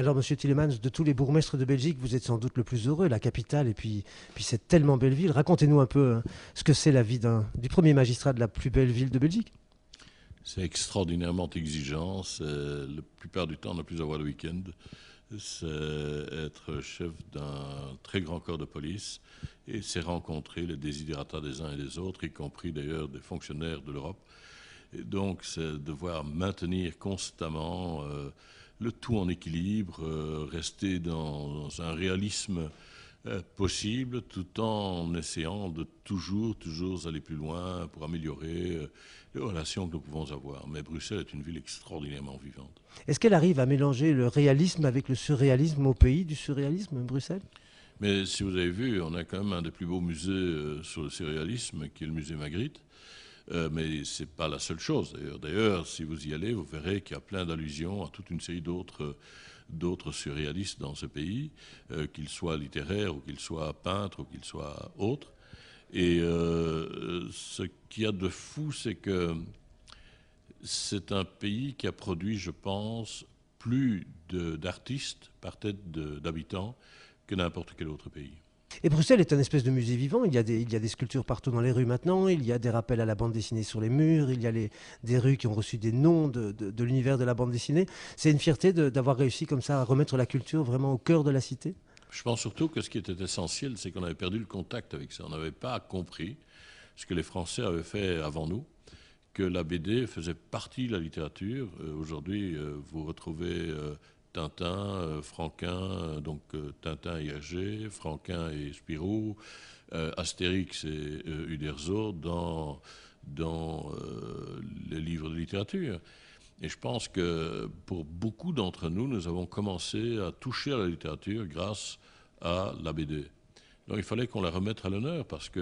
Alors, Monsieur Tielemans, de tous les bourgmestres de Belgique, vous êtes sans doute le plus heureux, la capitale, et puis cette tellement belle ville. Racontez-nous un peu ce que c'est la vie du premier magistrat de la plus belle ville de Belgique. C'est extraordinairement exigeant. La plupart du temps, on n'a plus à voir le week-end. C'est être chef d'un très grand corps de police et c'est rencontrer les desiderata des uns et des autres, y compris d'ailleurs des fonctionnaires de l'Europe. Et donc, c'est devoir maintenir constamment le tout en équilibre, rester dans un réalisme possible, tout en essayant de toujours aller plus loin pour améliorer les relations que nous pouvons avoir. Mais Bruxelles est une ville extraordinairement vivante. Est-ce qu'elle arrive à mélanger le réalisme avec le surréalisme au pays du surréalisme, Bruxelles? Mais si vous avez vu, on a quand même un des plus beaux musées sur le surréalisme, qui est le musée Magritte. Mais ce n'est pas la seule chose. D'ailleurs, si vous y allez, vous verrez qu'il y a plein d'allusions à toute une série d'autres surréalistes dans ce pays, qu'ils soient littéraires ou qu'ils soient peintres ou qu'ils soient autres. Et ce qu'il y a de fou, c'est que c'est un pays qui a produit, je pense, plus d'artistes par tête d'habitants que n'importe quel autre pays. Et Bruxelles est un espèce de musée vivant. Il y a des sculptures partout dans les rues maintenant. Il y a des rappels à la bande dessinée sur les murs. Il y a des rues qui ont reçu des noms de l'univers de la bande dessinée. C'est une fierté d'avoir réussi comme ça à remettre la culture vraiment au cœur de la cité. Je pense surtout que ce qui était essentiel, c'est qu'on avait perdu le contact avec ça. On n'avait pas compris ce que les Français avaient fait avant nous, que la BD faisait partie de la littérature. Aujourd'hui, vous retrouvez Tintin, Franquin, donc Tintin et Hergé, Franquin et Spirou, Astérix et Uderzo dans les livres de littérature. Et je pense que pour beaucoup d'entre nous, nous avons commencé à toucher à la littérature grâce à la BD. Donc il fallait qu'on la remette à l'honneur parce qu'on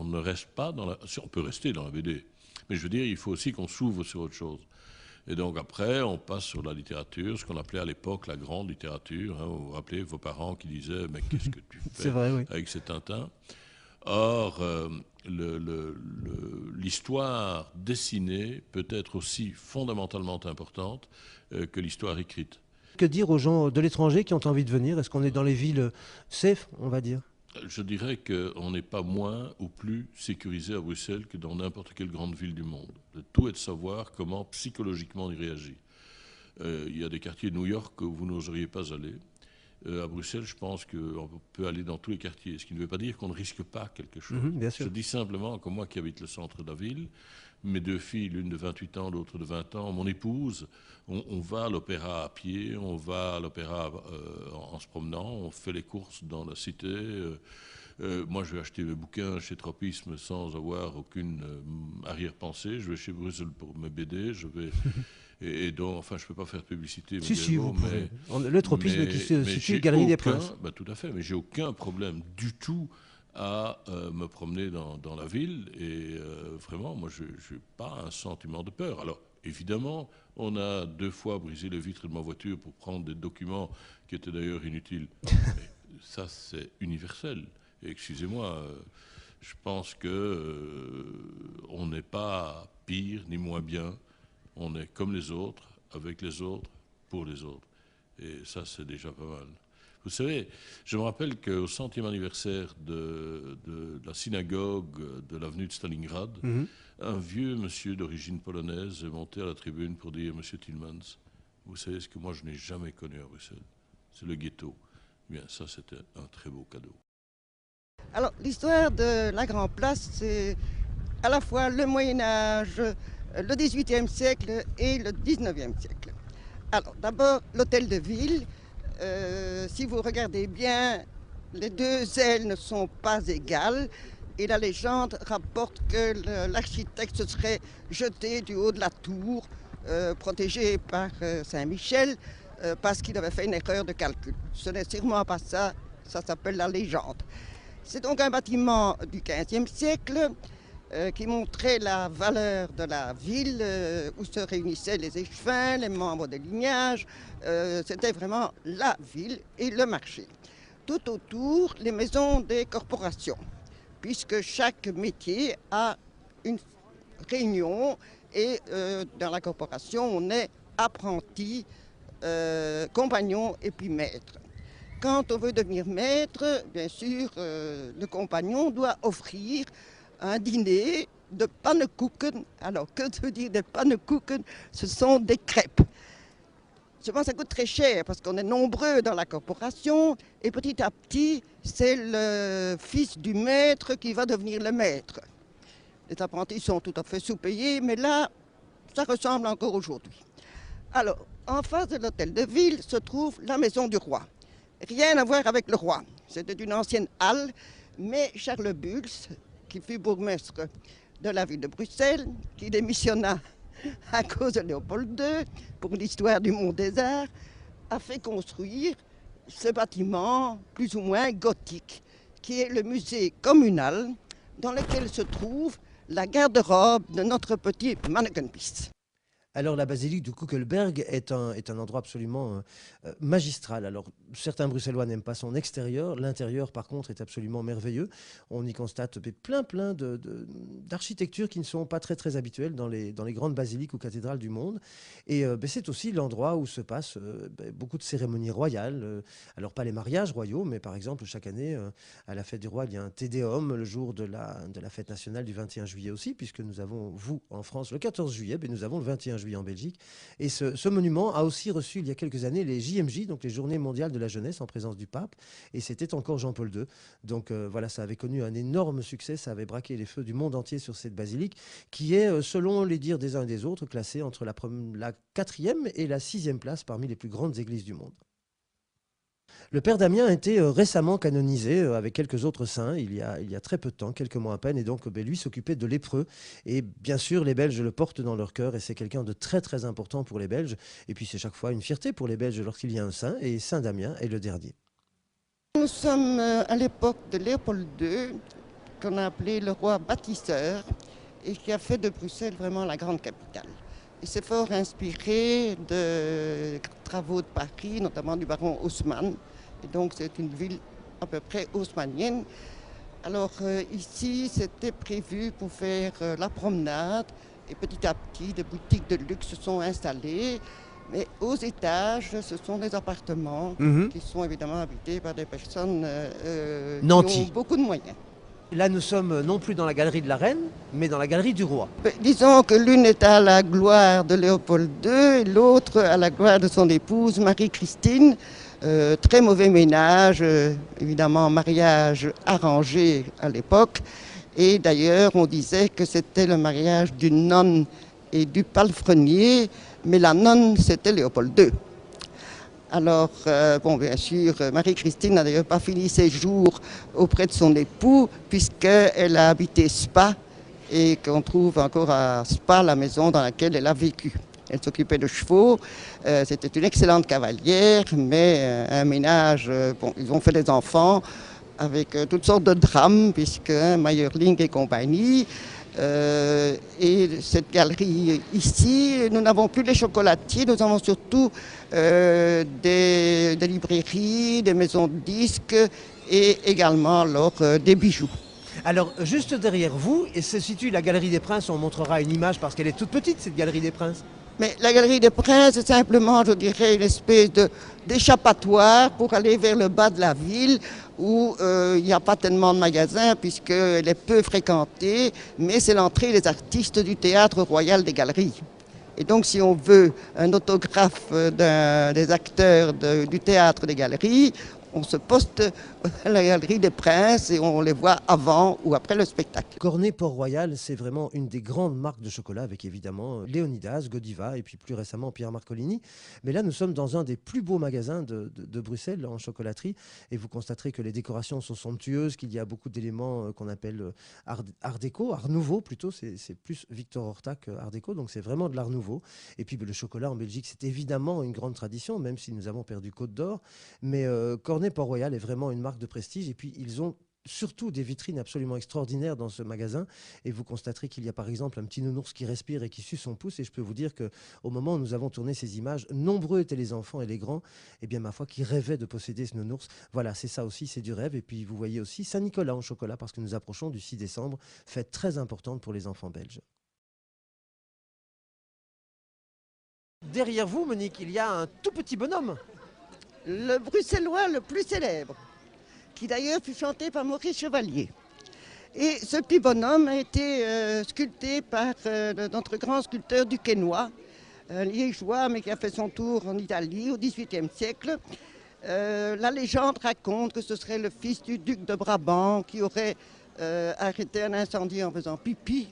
ne reste pas dans la... On peut rester dans la BD, mais je veux dire, il faut aussi qu'on s'ouvre sur autre chose. Et donc après, on passe sur la littérature, ce qu'on appelait à l'époque la grande littérature. Hein. Vous vous rappelez vos parents qui disaient « Mais qu'est-ce que tu fais vrai, oui. avec ces Tintins ?» Or, l'histoire dessinée peut être aussi fondamentalement importante que l'histoire écrite. Que dire aux gens de l'étranger qui ont envie de venir? Est-ce qu'on est dans les villes safe, on va dire? Je dirais qu'on n'est pas moins ou plus sécurisé à Bruxelles que dans n'importe quelle grande ville du monde. Le tout est de savoir comment psychologiquement on y réagit. Il y a des quartiers de New York où vous n'oseriez pas aller. À Bruxelles, je pense qu'on peut aller dans tous les quartiers, ce qui ne veut pas dire qu'on ne risque pas quelque chose. Bien sûr. Je dis simplement que moi qui habite le centre de la ville, mes deux filles, l'une de 28 ans, l'autre de 20 ans, mon épouse, on va à l'opéra à pied, on va à l'opéra en se promenant, on fait les courses dans la cité. Moi, je vais acheter mes bouquins chez Tropisme sans avoir aucune arrière-pensée. Je vais chez Bruxelles pour mes BD, je vais... Et donc, enfin, je ne peux pas faire de publicité. Si, vous pouvez. Mais, le tropisme qui se situe Galerie des Princes. Bah, tout à fait, mais j'ai aucun problème du tout à me promener dans la ville. Et vraiment, moi, je n'ai pas un sentiment de peur. Alors, évidemment, on a 2 fois brisé les vitres de ma voiture pour prendre des documents qui étaient d'ailleurs inutiles. Mais ça, c'est universel. Et excusez-moi, je pense qu'on n'est pas pire ni moins bien. On est comme les autres, avec les autres, pour les autres. Et ça, c'est déjà pas mal. Vous savez, je me rappelle qu'au 100e anniversaire de la synagogue de l'avenue de Stalingrad, un vieux monsieur d'origine polonaise est monté à la tribune pour dire « Monsieur Tielemans, vous savez ce que moi je n'ai jamais connu à Bruxelles, c'est le ghetto. » Eh bien, ça, c'était un très beau cadeau. Alors, l'histoire de la Grand Place, c'est à la fois le Moyen-Âge, le XVIIIe siècle et le XIXe siècle. Alors, d'abord, l'hôtel de ville. Si vous regardez bien, les 2 ailes ne sont pas égales. Et la légende rapporte que l'architecte se serait jeté du haut de la tour, protégé par Saint-Michel, parce qu'il avait fait une erreur de calcul. Ce n'est sûrement pas ça, ça s'appelle la légende. C'est donc un bâtiment du XVe siècle qui montrait la valeur de la ville, où se réunissaient les échevins, les membres des lignages. C'était vraiment la ville et le marché. Tout autour, les maisons des corporations, puisque chaque métier a une réunion et dans la corporation, on est apprenti compagnon et puis maître. Quand on veut devenir maître, bien sûr, le compagnon doit offrir un dîner de pannekuchen. Alors, que veut dire des pannekuchen? Ce sont des crêpes. Souvent, ça coûte très cher parce qu'on est nombreux dans la corporation et petit à petit, c'est le fils du maître qui va devenir le maître. Les apprentis sont tout à fait sous-payés, mais là, ça ressemble encore aujourd'hui. Alors, en face de l'hôtel de ville se trouve la maison du roi. Rien à voir avec le roi. C'était une ancienne halle, mais Charles Bulls, qui fut bourgmestre de la ville de Bruxelles, qui démissionna à cause de Léopold II pour l'histoire du Mont des Arts, a fait construire ce bâtiment plus ou moins gothique, qui est le musée communal dans lequel se trouve la garde-robe de notre petit Manneken-Pis. Alors la basilique du Kuckelberg est un endroit absolument magistral. Alors certains Bruxellois n'aiment pas son extérieur, l'intérieur par contre est absolument merveilleux. On y constate plein d'architectures qui ne sont pas très habituelles dans les grandes basiliques ou cathédrales du monde. Et c'est aussi l'endroit où se passent beaucoup de cérémonies royales. Alors pas les mariages royaux, mais par exemple chaque année à la fête du roi il y a un Te Deum le jour de la fête nationale du 21 juillet aussi, puisque nous avons, vous en France, le 14 juillet, mais nous avons le 21 juillet en Belgique. Et ce monument a aussi reçu il y a quelques années les JMJ, donc les Journées mondiales de la jeunesse en présence du pape. Et c'était encore Jean-Paul II. Donc voilà, ça avait connu un énorme succès. Ça avait braqué les feux du monde entier sur cette basilique qui est, selon les dires des uns et des autres, classée entre la 4e et la 6e place parmi les plus grandes églises du monde. Le père Damien a été récemment canonisé avec quelques autres saints, il y a très peu de temps, quelques mois à peine, et donc lui s'occupait de lépreux. Et bien sûr, les Belges le portent dans leur cœur, et c'est quelqu'un de très important pour les Belges. Et puis c'est chaque fois une fierté pour les Belges lorsqu'il y a un saint, et Saint Damien est le dernier. Nous sommes à l'époque de Léopold II, qu'on a appelé le roi bâtisseur, et qui a fait de Bruxelles vraiment la grande capitale. Il s'est fort inspiré de travaux de Paris, notamment du baron Haussmann. Et donc c'est une ville à peu près haussmannienne. Alors ici, c'était prévu pour faire la promenade. Et petit à petit, des boutiques de luxe se sont installées. Mais aux étages, ce sont des appartements qui sont évidemment habités par des personnes qui ont beaucoup de moyens. Là, nous sommes non plus dans la galerie de la Reine, mais dans la galerie du Roi. Disons que l'une est à la gloire de Léopold II et l'autre à la gloire de son épouse Marie-Christine. Très mauvais ménage, évidemment mariage arrangé à l'époque. Et d'ailleurs, on disait que c'était le mariage d'une nonne et du palefrenier, mais la nonne, c'était Léopold II. Alors, bon, bien sûr, Marie-Christine n'a d'ailleurs pas fini ses jours auprès de son époux, puisqu'elle a habité Spa, et qu'on trouve encore à Spa la maison dans laquelle elle a vécu. Elle s'occupait de chevaux, c'était une excellente cavalière, mais un ménage, bon, ils ont fait des enfants avec toutes sortes de drames, puisque Meyerling et compagnie. Et cette galerie ici, nous n'avons plus les chocolatiers, nous avons surtout des librairies, des maisons de disques et également alors, des bijoux. Alors, juste derrière vous, se situe la Galerie des Princes. On montrera une image parce qu'elle est toute petite, cette Galerie des Princes. Mais la Galerie des Princes, c'est simplement, je dirais, une espèce d'échappatoire pour aller vers le bas de la ville où il n'y a pas tellement de magasins puisqu'elle est peu fréquentée, mais c'est l'entrée des artistes du Théâtre Royal des Galeries. Et donc, si on veut un autographe des acteurs du Théâtre des Galeries, on se poste à la Galerie des Princes et on les voit avant ou après le spectacle. Cornet Port-Royal, c'est vraiment une des grandes marques de chocolat avec évidemment Léonidas, Godiva et puis plus récemment Pierre Marcolini. Mais là, nous sommes dans un des plus beaux magasins de Bruxelles en chocolaterie et vous constaterez que les décorations sont somptueuses, qu'il y a beaucoup d'éléments qu'on appelle art déco, art nouveau plutôt. C'est plus Victor Horta que art déco, donc c'est vraiment de l'art nouveau. Et puis le chocolat en Belgique, c'est évidemment une grande tradition, même si nous avons perdu Côte d'Or. Mais Cornet Port-Royal est vraiment une marque de prestige et puis ils ont surtout des vitrines absolument extraordinaires dans ce magasin et vous constaterez qu'il y a par exemple un petit nounours qui respire et qui suce son pouce et je peux vous dire qu'au moment où nous avons tourné ces images, nombreux étaient les enfants et les grands et bien ma foi qui rêvaient de posséder ce nounours. Voilà, c'est ça aussi, c'est du rêve. Et puis vous voyez aussi Saint-Nicolas en chocolat parce que nous approchons du 6 décembre, fête très importante pour les enfants belges. Derrière vous, Monique, il y a un tout petit bonhomme. Le bruxellois le plus célèbre, qui d'ailleurs fut chanté par Maurice Chevalier. Et ce petit bonhomme a été sculpté par notre grand sculpteur duquesnois, un liégeois, mais qui a fait son tour en Italie au XVIIIe siècle. La légende raconte que ce serait le fils du duc de Brabant qui aurait arrêté un incendie en faisant pipi.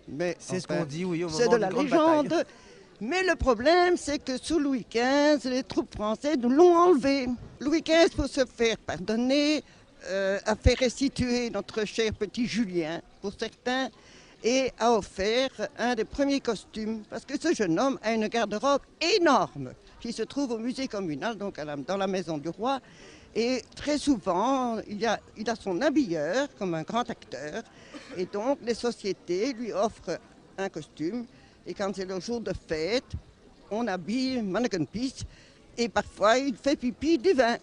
Mais C'est ce qu'on dit, oui, au moment c'est de la grande légende. bataille. Mais le problème, c'est que sous Louis XV, les troupes françaises nous l'ont enlevé. Louis XV, pour se faire pardonner, a fait restituer notre cher petit Julien, pour certains, et a offert un des premiers costumes, parce que ce jeune homme a une garde-robe énorme, qui se trouve au musée communal, donc dans la maison du roi. Et très souvent, il a son habilleur, comme un grand acteur, et donc les sociétés lui offrent un costume. Et quand c'est le jour de fête, on habille Manneken Pis, et parfois il fait pipi du vin.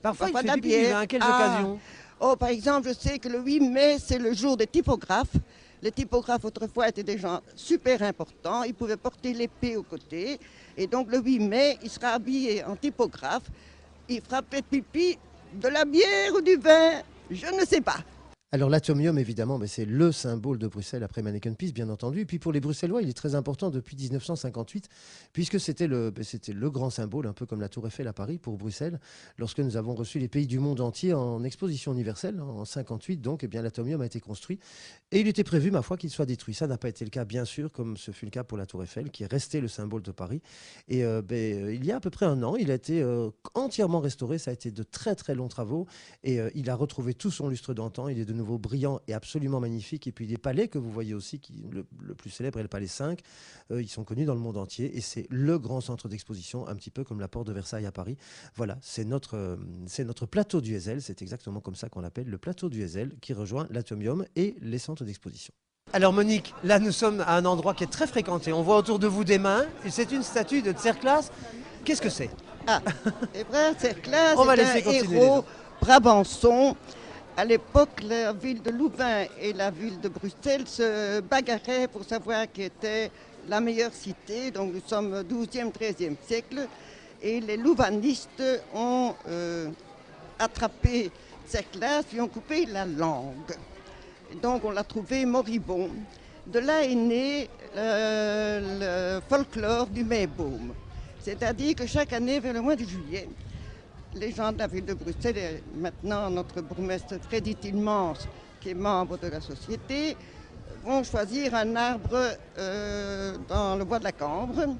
Parfois, il de fait la pipi du bière. vin. À quelles occasions? Oh, par exemple, je sais que le 8 mai, c'est le jour des typographes. Les typographes, autrefois, étaient des gens super importants. Ils pouvaient porter l'épée au côté. Et donc, le 8 mai, il sera habillé en typographe. Il fera peut-être pipi de la bière ou du vin. Je ne sais pas. Alors l'atomium, évidemment, mais c'est le symbole de Bruxelles après Manneken Pis, bien entendu. Et puis pour les Bruxellois, il est très important depuis 1958, puisque c'était le grand symbole, un peu comme la Tour Eiffel à Paris pour Bruxelles. Lorsque nous avons reçu les pays du monde entier en exposition universelle, en 58, donc, eh bien l'atomium a été construit. Et il était prévu, ma foi, qu'il soit détruit. Ça n'a pas été le cas, bien sûr, comme ce fut le cas pour la Tour Eiffel, qui est resté le symbole de Paris. Et il y a à peu près un an, il a été entièrement restauré. Ça a été de très très longs travaux. Et il a retrouvé tout son lustre d'antan. Il est de nouveau brillant et absolument magnifique. Et puis les palais que vous voyez aussi, le plus célèbre est le palais 5, ils sont connus dans le monde entier et c'est le grand centre d'exposition, un petit peu comme la porte de Versailles à Paris. Voilà, c'est notre plateau du Heysel, c'est exactement comme ça qu'on l'appelle, le plateau du Heysel, qui rejoint l'Atomium et les centres d'exposition. Alors Monique, là nous sommes à un endroit qui est très fréquenté. On voit autour de vous des mains, et c'est une statue de Tserclaes. Qu'est-ce que c'est? Ah, et bien, Tserclaes On va est laisser un continuer, héros brabançon. À l'époque, la ville de Louvain et la ville de Bruxelles se bagarraient pour savoir qui était la meilleure cité. Donc nous sommes au XIIe, XIIIe siècle. Et les louvanistes ont attrapé Tserclaes, lui ont coupé la langue. Et donc on l'a trouvé moribond. De là est né le folklore du Meiboom. C'est-à-dire que chaque année, vers le mois de juillet, les gens de la ville de Bruxelles, et maintenant notre bourgmestre Freddy Tillmans, qui est membre de la société, vont choisir un arbre dans le bois de la Cambre.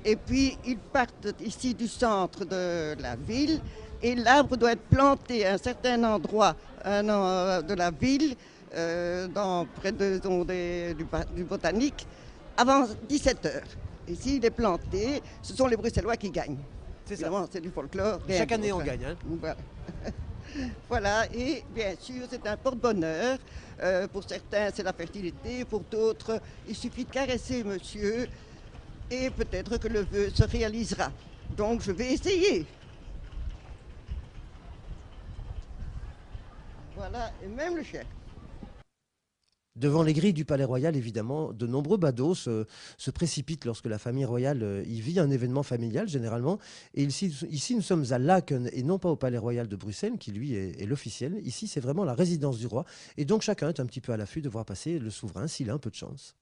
Et puis ils partent ici du centre de la ville et l'arbre doit être planté à un certain endroit de la ville, près du botanique, avant 17h. Et s'il est planté, ce sont les Bruxellois qui gagnent. C'est ça. Évidemment, c'est du folklore. Chaque année, on gagne. Hein. Voilà. Voilà, et bien sûr, c'est un porte-bonheur. Pour certains, c'est la fertilité. Pour d'autres, il suffit de caresser monsieur et peut-être que le vœu se réalisera. Donc, je vais essayer. Voilà, et même le chien. Devant les grilles du Palais Royal, évidemment, de nombreux badauds se précipitent lorsque la famille royale y vit un événement familial, généralement. Et ici, nous sommes à Laken et non pas au Palais Royal de Bruxelles, qui lui est l'officiel. Ici, c'est vraiment la résidence du roi. Et donc, chacun est un petit peu à l'affût de voir passer le souverain, s'il a un peu de chance.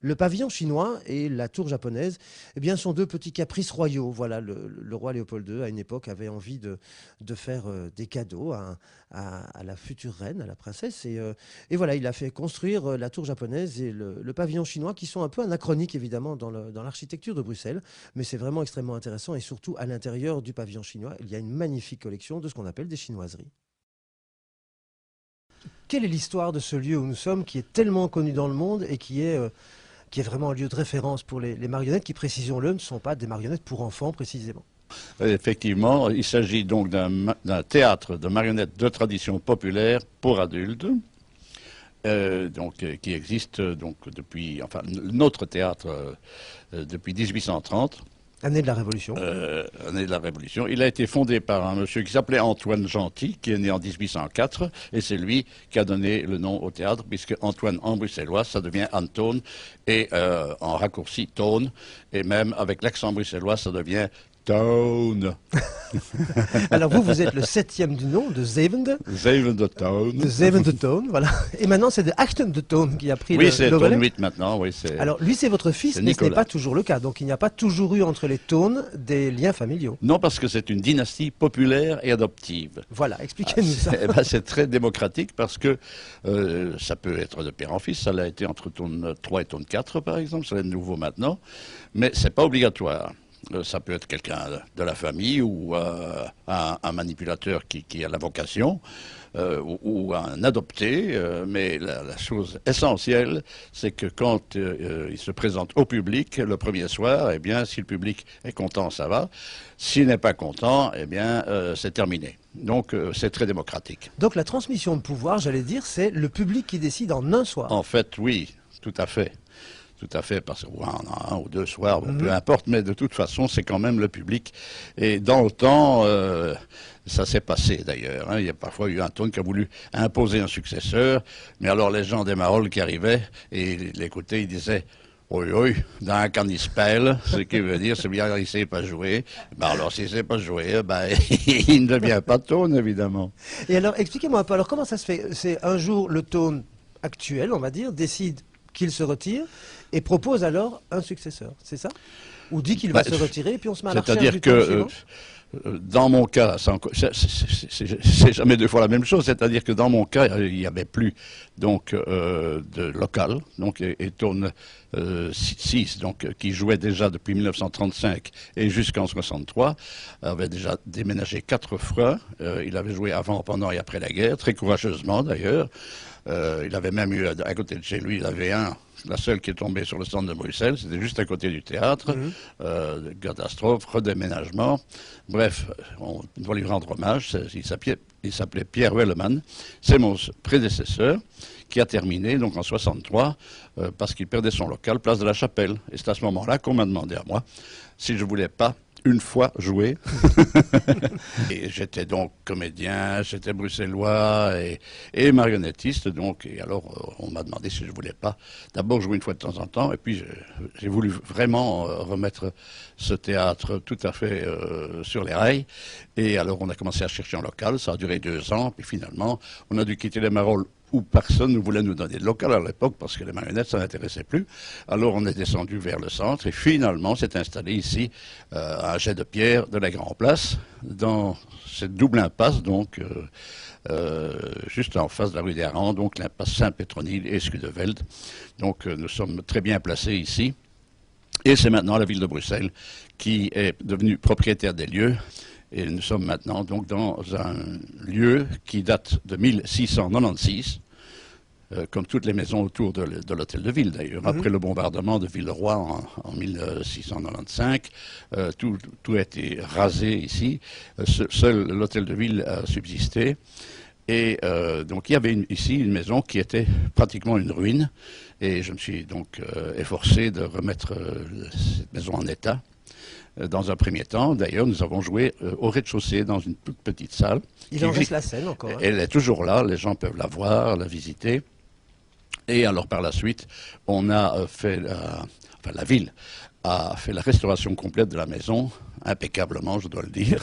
Le pavillon chinois et la tour japonaise eh bien, sont deux petits caprices royaux. Voilà, le roi Léopold II, à une époque, avait envie de faire des cadeaux à la future reine, à la princesse. Et voilà, il a fait construire la tour japonaise et le pavillon chinois, qui sont un peu anachroniques, évidemment, dans l'architecture de Bruxelles. Mais c'est vraiment extrêmement intéressant. Et surtout, à l'intérieur du pavillon chinois, il y a une magnifique collection de ce qu'on appelle des chinoiseries. Quelle est l'histoire de ce lieu où nous sommes, qui est tellement connu dans le monde et qui est vraiment un lieu de référence pour les marionnettes, qui, précisons-le, ne sont pas des marionnettes pour enfants, précisément. Effectivement, il s'agit donc d'un théâtre de marionnettes de tradition populaire pour adultes, qui existe donc depuis, enfin, notre théâtre depuis 1830. Année de la Révolution. Année de la Révolution. Il a été fondé par un monsieur qui s'appelait Antoine Gentil, qui est né en 1804, et c'est lui qui a donné le nom au théâtre, puisque Antoine en bruxellois, ça devient Anton, et en raccourci Tone, et même avec l'accent bruxellois, ça devient Town. Alors vous êtes le 7e du nom de Zevende. Zevende Town. De Zevende Town, voilà. Et maintenant c'est de Achtende Town qui a pris Oui, c'est le relais. Town 8 maintenant, oui. Alors lui c'est votre fils, mais ce n'est pas toujours le cas. Donc il n'y a pas toujours eu entre les Town des liens familiaux. Non, parce que c'est une dynastie populaire et adoptive. Voilà, expliquez-nous ça. C'est très démocratique parce que ça peut être de père en fils. Ça l'a été entre Town 3 et Town 4, par exemple. Ça l'est de nouveau maintenant. Mais c'est pas obligatoire. Ça peut être quelqu'un de la famille ou un manipulateur qui a la vocation ou un adopté. Mais la chose essentielle, c'est que quand il se présente au public le premier soir, eh bien, si le public est content, ça va. S'il n'est pas content, eh bien, c'est terminé. Donc, c'est très démocratique. Donc la transmission de pouvoir, j'allais dire, c'est le public qui décide en un soir. En fait, oui, tout à fait. Tout à fait, parce qu'on en a un ou deux soirs, bon, peu importe, mais de toute façon, c'est quand même le public. Et dans le temps, ça s'est passé d'ailleurs. Hein. Il y a parfois eu un Town qui a voulu imposer un successeur, mais alors les gens des Marolles qui arrivaient et l'écoutaient, ils disaient oui, oui, dans un canispel, ce qui veut dire, c'est bien, il ne sait pas jouer. Ben alors, s'il ne sait pas jouer, ben, il ne devient pas Town, évidemment. Et alors, expliquez-moi un peu, alors comment ça se fait? C'est un jour, le Town actuel, on va dire, décide qu'il se retire et propose alors un successeur, c'est ça? Ou dit qu'il va se retirer et puis on se met à la recherche du Town suivant? Dans mon cas, c'est jamais deux fois la même chose, c'est-à-dire que dans mon cas, il n'y avait plus donc, de local, donc, et Town 6, donc, qui jouait déjà depuis 1935 et jusqu'en 63, avait déjà déménagé 4 fois. Il avait joué avant, pendant et après la guerre, très courageusement d'ailleurs. Il avait même eu, à côté de chez lui, il avait la seule qui est tombée sur le centre de Bruxelles, c'était juste à côté du théâtre, catastrophe, redéménagement. Bref, on doit lui rendre hommage, il s'appelait Pierre Welleman, c'est mon prédécesseur, qui a terminé donc en 63, parce qu'il perdait son local, place de la Chapelle. Et c'est à ce moment-là qu'on m'a demandé à moi si je voulais pas une fois joué. Et j'étais donc comédien, j'étais bruxellois et marionnettiste. Donc, et alors, on m'a demandé si je voulais pas d'abord jouer une fois de temps en temps. Et puis, j'ai voulu vraiment remettre ce théâtre tout à fait sur les rails. Et alors, on a commencé à chercher un local. Ça a duré 2 ans. Puis finalement, on a dû quitter les Marolles où personne ne voulait nous donner de local à l'époque parce que les marionnettes, ça n'intéressait plus. Alors on est descendu vers le centre et finalement s'est installé ici à un jet de pierre de la Grand Place, dans cette double impasse, donc juste en face de la rue des Rangs, donc l'impasse Saint-Pétronille et Scudeveld. Donc nous sommes très bien placés ici. Et c'est maintenant la ville de Bruxelles qui est devenue propriétaire des lieux. Et nous sommes maintenant donc dans un lieu qui date de 1696, comme toutes les maisons autour de l'hôtel de ville d'ailleurs. Après le bombardement de Villeroy en 1695, tout a été rasé ici. Seul l'hôtel de ville a subsisté. Et donc il y avait ici une maison qui était pratiquement une ruine. Et je me suis donc efforcé de remettre cette maison en état. Dans un premier temps, d'ailleurs, nous avons joué au rez-de-chaussée dans une toute petite salle. Il en reste la scène encore. Hein. Elle est toujours là, les gens peuvent la voir, la visiter. Et alors par la suite, on a fait, la ville a fait la restauration complète de la maison, impeccablement, je dois le dire.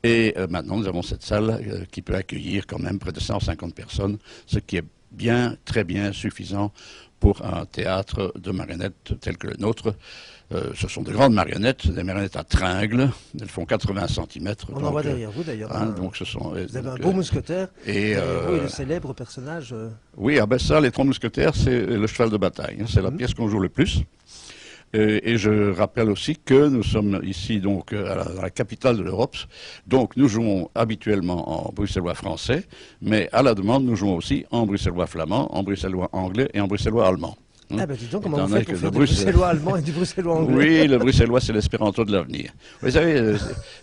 Ouais. Et maintenant, nous avons cette salle qui peut accueillir quand même près de 150 personnes, ce qui est bien, très bien suffisant pour un théâtre de marionnettes tel que le nôtre. Ce sont de grandes marionnettes, des marionnettes à tringles, elles font 80 cm. On en voit derrière vous d'ailleurs. Hein, donc ce sont, vous avez un beau mousquetaire, et le célèbre personnage. Oui, ah ben ça, les 3 mousquetaires, c'est le cheval de bataille, hein, c'est la pièce qu'on joue le plus. Et je rappelle aussi que nous sommes ici donc à la capitale de l'Europe, donc nous jouons habituellement en bruxellois français, mais à la demande nous jouons aussi en bruxellois flamand, en bruxellois anglais et en bruxellois allemand. Ah ben dis donc, comment Étant vous donné faites pour que faire le du bruxellois allemand et du bruxellois anglais? Oui, le bruxellois, c'est l'espéranto de l'avenir. Vous savez,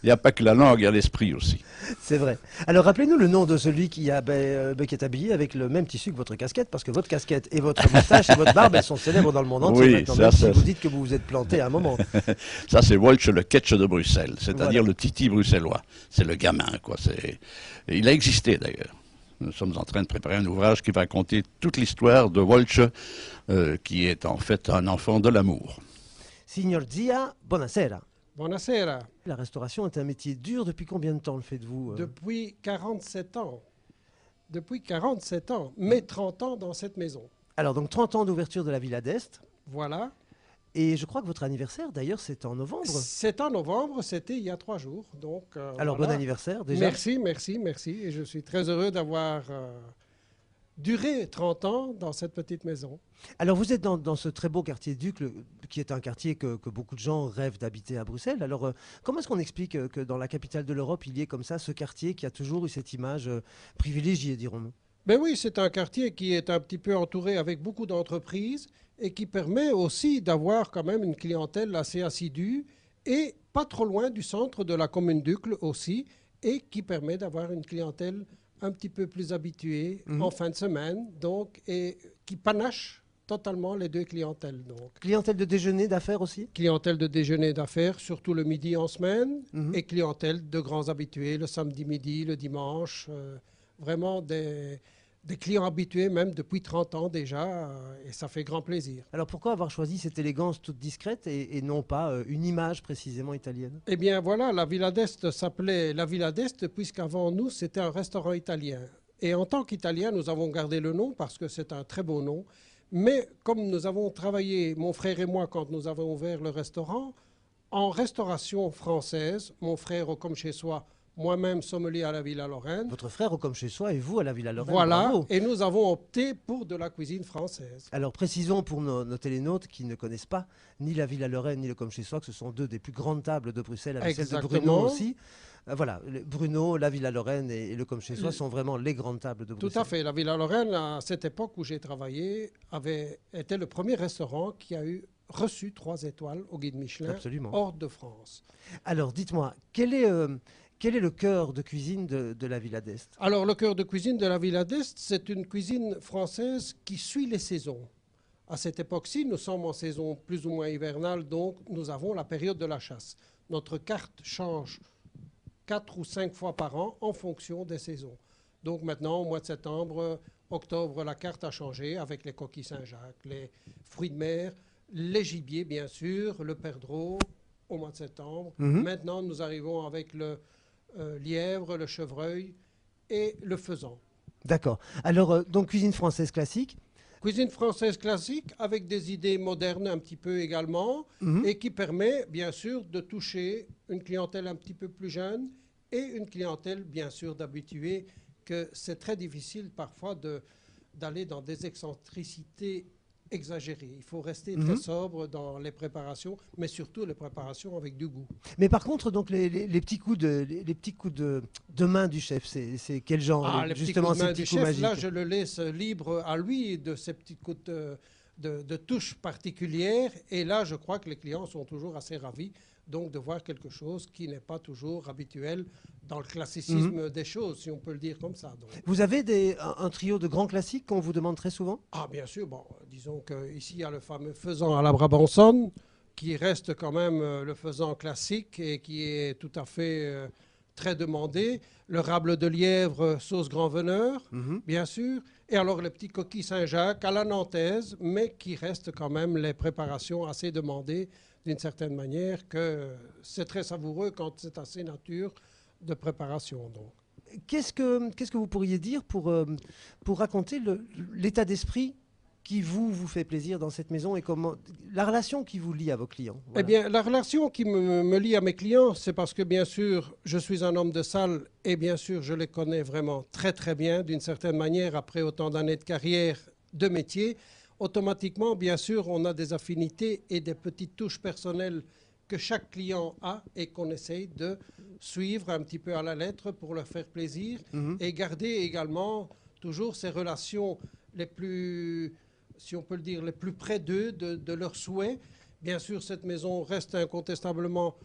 il n'y a pas que la langue, il y a l'esprit aussi. C'est vrai. Alors rappelez-nous le nom de celui qui est habillé avec le même tissu que votre casquette, parce que votre casquette et votre moustache et votre barbe, elles sont célèbres dans le monde entier Oui, maintenant, ça, même si ça- vous dites que vous vous êtes planté à un moment. Ça, c'est Wolch, le ketch de Bruxelles, c'est-à-dire Voilà. le titi bruxellois. C'est le gamin, quoi. Il a existé, d'ailleurs. Nous sommes en train de préparer un ouvrage qui va raconter toute l'histoire de Wolch, qui est en fait un enfant de l'amour. Signor Zia, buonasera. Buonasera. La restauration est un métier dur. Depuis combien de temps le faites-vous Depuis 47 ans. Depuis 47 ans, mais 30 ans dans cette maison. Alors donc 30 ans d'ouverture de la Villa d'Est. Voilà. Et je crois que votre anniversaire, d'ailleurs, c'est en novembre. C'est en novembre, c'était il y a 3 jours. Donc, Alors voilà. bon anniversaire déjà. Merci, merci, merci. Et je suis très heureux d'avoir duré 30 ans dans cette petite maison. Alors vous êtes dans ce très beau quartier Duc, qui est un quartier que beaucoup de gens rêvent d'habiter à Bruxelles. Alors comment est-ce qu'on explique que dans la capitale de l'Europe, il y ait comme ça ce quartier qui a toujours eu cette image privilégiée, dirons-nous? Ben oui, c'est un quartier qui est un petit peu entouré avec beaucoup d'entreprises et qui permet aussi d'avoir quand même une clientèle assez assidue et pas trop loin du centre de la commune d'Uccle aussi, et qui permet d'avoir une clientèle un petit peu plus habituée en fin de semaine, donc, et qui panache totalement les deux clientèles. Donc. Clientèle de déjeuner, d'affaires aussi? Clientèle de déjeuner d'affaires, surtout le midi en semaine, et clientèle de grands habitués le samedi midi, le dimanche, vraiment des clients habitués même depuis 30 ans déjà, et ça fait grand plaisir. Alors pourquoi avoir choisi cette élégance toute discrète et non pas une image précisément italienne? Eh bien voilà, la Villa d'Est s'appelait la Villa d'Est puisqu'avant nous c'était un restaurant italien. Et en tant qu'Italien, nous avons gardé le nom parce que c'est un très beau nom. Mais comme nous avons travaillé, mon frère et moi, quand nous avons ouvert le restaurant, en restauration française, mon frère comme chez soi, moi-même sommelier à la Villa Lorraine. Votre frère, comme chez soi, et vous à la Villa Lorraine. Voilà, Bravo. et nous avons opté pour de la cuisine française. Alors précisons pour nos télénautes qui ne connaissent pas ni la Villa Lorraine ni le Comme chez soi que ce sont deux des plus grandes tables de Bruxelles avec celle de Bruno Exactement. aussi. Voilà, Bruno, la Villa Lorraine et le Comme chez soi sont vraiment les grandes tables de Bruxelles. Tout à fait. La Villa Lorraine, à cette époque où j'ai travaillé, était le premier restaurant qui a reçu 3 étoiles au guide Michelin Absolument. hors de France. Alors dites-moi, quel est le cœur de cuisine de la Villa d'Est? Alors, le cœur de cuisine de la Villa d'Est, c'est une cuisine française qui suit les saisons. À cette époque-ci, nous sommes en saison plus ou moins hivernale, donc nous avons la période de la chasse. Notre carte change 4 ou 5 fois par an en fonction des saisons. Donc maintenant, au mois de septembre, octobre, la carte a changé avec les coquilles Saint-Jacques, les fruits de mer, les gibiers, bien sûr, le perdreau au mois de septembre. Maintenant, nous arrivons avec le lièvre, le chevreuil et le faisan. D'accord. Alors donc cuisine française classique. Cuisine française classique avec des idées modernes un petit peu également et qui permet bien sûr de toucher une clientèle un petit peu plus jeune et une clientèle bien sûr d'habitués que c'est très difficile parfois d'aller dans des excentricités exagérées. Il faut rester très sobre dans les préparations, mais surtout les préparations avec du goût. Mais par contre, donc les petits coups de main du chef, c'est quel genre? Les petits justement coups de main ces petits du coups chef, magiques. là, je le laisse libre à lui de ces petits coups de touche particulières. Et là, je crois que les clients sont toujours assez ravis donc de voir quelque chose qui n'est pas toujours habituel dans le classicisme des choses, si on peut le dire comme ça. Donc. Vous avez un trio de grands classiques qu'on vous demande très souvent? Ah, bien sûr. Bon, disons qu'ici, il y a le fameux faisan à la Brabançonne, qui reste quand même le faisan classique et qui est tout à fait très demandé. Le rable de lièvre sauce grand veneur, bien sûr. Et alors, les petits coquilles Saint-Jacques à la nantaise, mais qui restent quand même les préparations assez demandées d'une certaine manière, que c'est très savoureux quand c'est assez nature de préparation. Donc. Qu'est-ce que vous pourriez dire pour raconter l'état d'esprit qui vous fait plaisir dans cette maison et comment la relation qui vous lie à vos clients? Voilà. Eh bien, la relation qui me lie à mes clients, c'est parce que, bien sûr, je suis un homme de salle et, bien sûr, je les connais vraiment très, très bien, d'une certaine manière, après autant d'années de carrière, de métier. Automatiquement, bien sûr, on a des affinités et des petites touches personnelles que chaque client a et qu'on essaye de suivre un petit peu à la lettre pour leur faire plaisir et garder également toujours ces relations les plus si on peut le dire, les plus près d'eux, de leurs souhaits. Bien sûr, cette maison reste incontestablement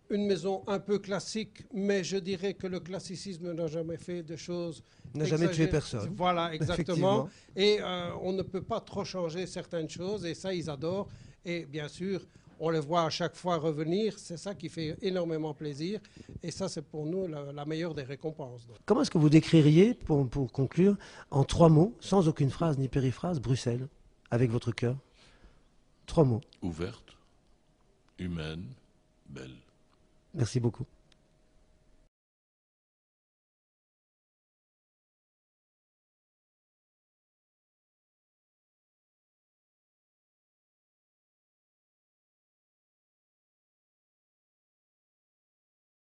une maison un peu classique, mais je dirais que le classicisme n'a jamais fait de choses... N'a jamais tué personne. Voilà, exactement. Et on ne peut pas trop changer certaines choses, et ça, ils adorent. Et bien sûr, on les voit à chaque fois revenir, c'est ça qui fait énormément plaisir. Et ça, c'est pour nous la meilleure des récompenses. Donc. Comment est-ce que vous décririez, pour conclure, en 3 mots, sans aucune phrase ni périphrase, Bruxelles, avec votre cœur? 3 mots. Ouverte, humaine, belle. Merci beaucoup.